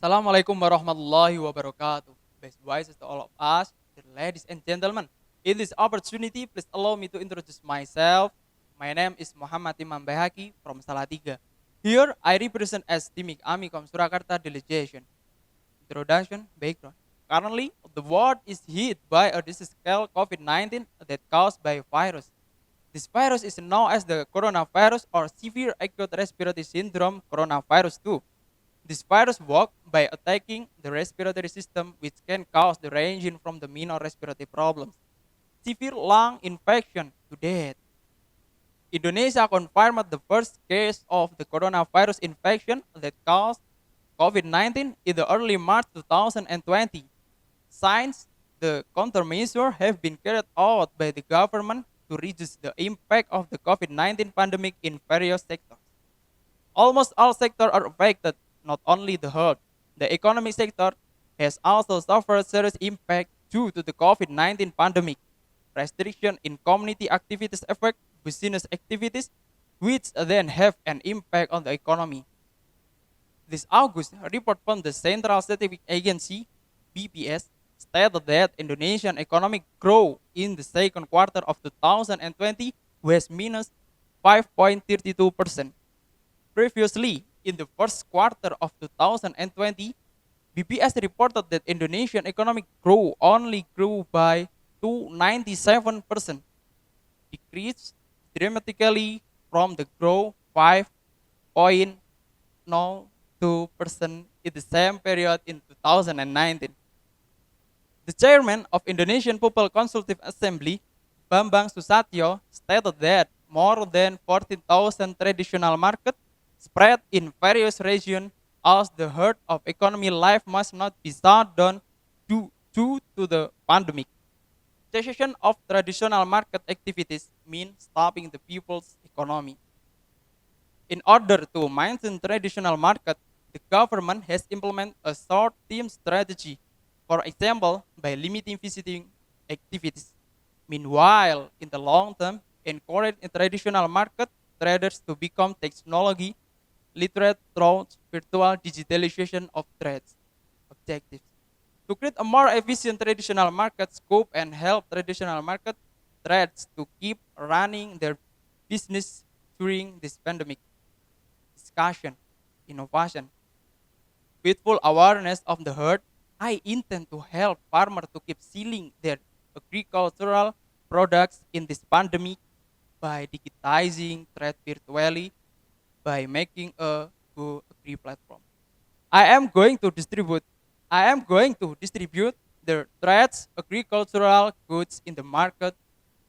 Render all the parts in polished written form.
Assalamualaikum warahmatullahi wabarakatuh. Best wishes to all of us, dear ladies and gentlemen. In this opportunity, please allow me to introduce myself. My name is Muhammad Imam Behaki from Salatiga. Here, I represent as Timik Amikom Surakarta delegation. Introduction, background. Currently, the world is hit by a disease called COVID-19 that caused by a virus. This virus is known as the coronavirus or severe acute respiratory syndrome coronavirus 2. This virus works by attacking the respiratory system, which can cause the ranging from the minor respiratory problems, severe lung infection to death. Indonesia confirmed the first case of the coronavirus infection that caused COVID-19 in the early March 2020. Since the countermeasures have been carried out by the government to reduce the impact of the COVID-19 pandemic in various sectors. Almost all sectors are affected, not only the health. The economic sector has also suffered serious impact due to the COVID-19 pandemic. Restriction in community activities affect business activities, which then have an impact on the economy. This August, a report from the Central Statistic Agency (BPS) stated that Indonesian economic growth in the second quarter of 2020 was minus 5.32%. Previously, in the first quarter of 2020, BPS reported that Indonesian economic growth only grew by 297%, decreased dramatically from the growth 5.02% in the same period in 2019. The chairman of Indonesian People Consultative Assembly, Bambang Susatyo, stated that more than 14,000 traditional markets spread in various regions as the heart of economy life must not be shut down due to the pandemic. Cessation of traditional market activities means stopping the people's economy. In order to maintain traditional market, the government has implemented a short-term strategy, for example, by limiting visiting activities. Meanwhile, in the long term, encourage traditional market traders to become technology literate through virtual digitalization of trades objectives. To create a more efficient traditional market scope and help traditional market trades to keep running their business during this pandemic. Discussion, innovation. With full awareness of the herd, I intend to help farmers to keep selling their agricultural products in this pandemic by digitizing trade virtually by making a Go Agree platform. I am going to distribute I am going to distribute the trades agricultural goods in the market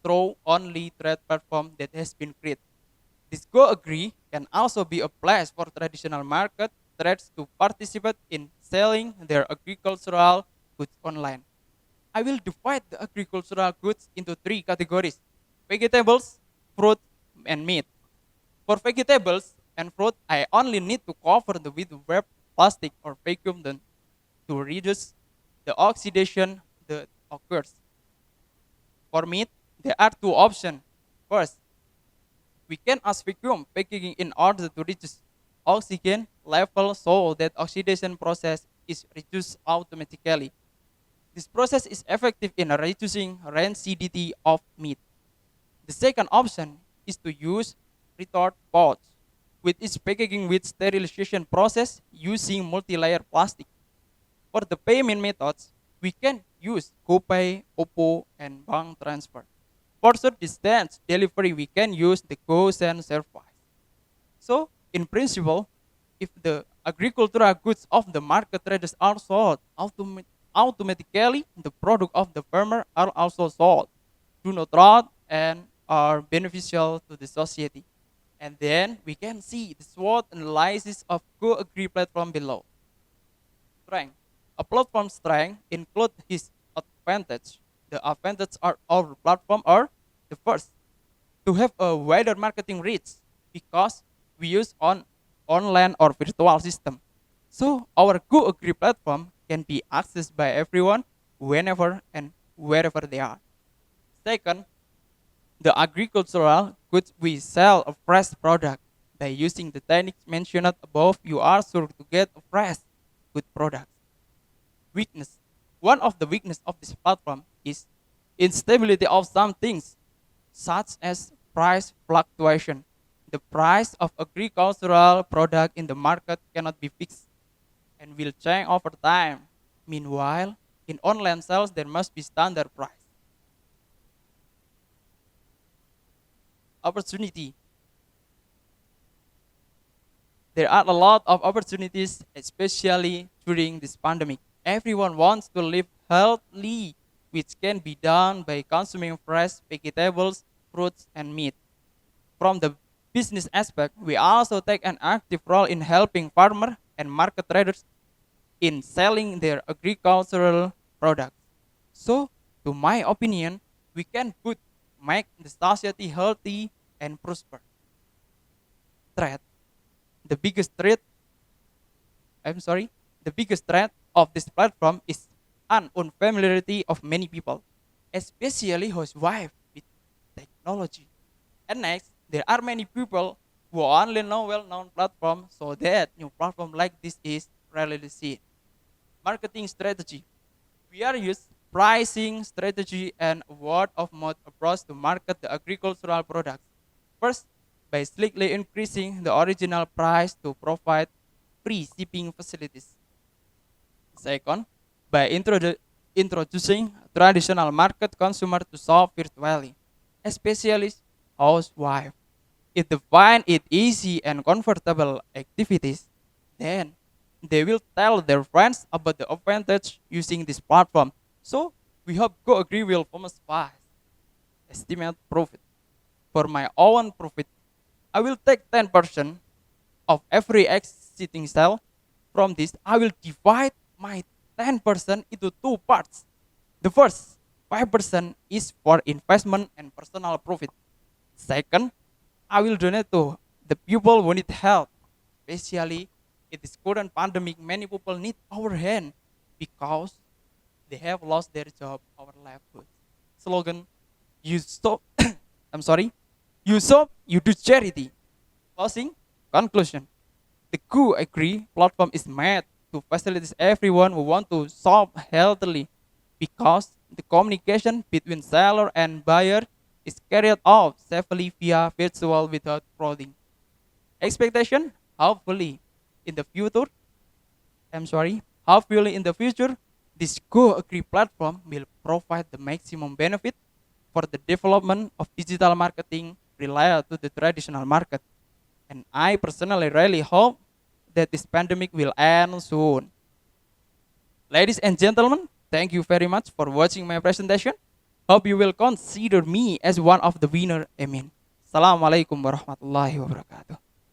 through only trade platform that has been created. This Go Agree can also be a place for traditional market trades to participate in selling their agricultural goods online. I will divide the agricultural goods into three categories: vegetables, fruit, and meat. For vegetables and fruit, I only need to cover the with wrap plastic or vacuum them to reduce the oxidation that occurs. For meat, there are two options. First, we can use vacuum packaging in order to reduce oxygen level so that oxidation process is reduced automatically. This process is effective in reducing rancidity of meat. The second option is to use retort pouch, with its packaging with sterilization process using multi-layer plastic. For the payment methods, we can use GoPay, OPPO, and bank transfer. For short distance delivery, we can use the GoSend service. So, in principle, if the agricultural goods of the market traders are sold, automatically the product of the farmer are also sold, do not rot, and are beneficial to the society. And then we can see the SWOT analysis of Go Agree platform below. Strength. A platform strength include his advantage. The advantage of our platform are the first, to have a wider marketing reach because we use online or virtual system. So our Go Agree platform can be accessed by everyone whenever and wherever they are. Second, the agricultural goods we sell a fresh product. By using the techniques mentioned above, you are sure to get a fresh good products. Weakness. One of the weakness of this platform is instability of some things, such as price fluctuation. The price of agricultural product in the market cannot be fixed and will change over time. Meanwhile, in online sales, there must be standard price. Opportunity. There are a lot of opportunities, especially during this pandemic. Everyone wants to live healthily, which can be done by consuming fresh vegetables, fruits, and meat. From the business aspect, we also take an active role in helping farmers and market traders in selling their agricultural products. So, to my opinion, we can put make the society healthy and prosper. Threat. The biggest threat, I'm sorry, the biggest threat of this platform is an unfamiliarity of many people, especially housewives with technology. And next, there are many people who only know well-known platforms, so that new platform like this is rarely seen. Marketing strategy. We are use pricing strategy and word of mouth approach to market the agricultural products. First, by slightly increasing the original price to provide free shipping facilities. Second, by introducing traditional market consumer to shop virtually, especially housewife. If they find it easy and comfortable activities, then they will tell their friends about the advantage using this platform. So we hope Go Agree will promise fast estimate profit. For my own profit, I will take 10% of every exiting sale. From this, I will divide my 10% into two parts. The first 5% is for investment and personal profit. Second, I will donate to the people who need help, especially in this current pandemic. Many people need our hand because they have lost their job, our livelihood. Slogan: You stop. I'm sorry. You shop, you do charity. Closing conclusion. The Go Agree platform is made to facilitate everyone who want to shop healthily because the communication between seller and buyer is carried out safely via virtual without frauding. Expectation? Hopefully in the future, hopefully in the future, this Go Agree platform will provide the maximum benefit for the development of digital marketing related to the traditional market. And I personally really hope that this pandemic will end soon. Ladies and gentlemen, thank you very much for watching my presentation. Hope you will consider me as one of the winner. Amin. Assalamualaikum warahmatullahi wabarakatuh.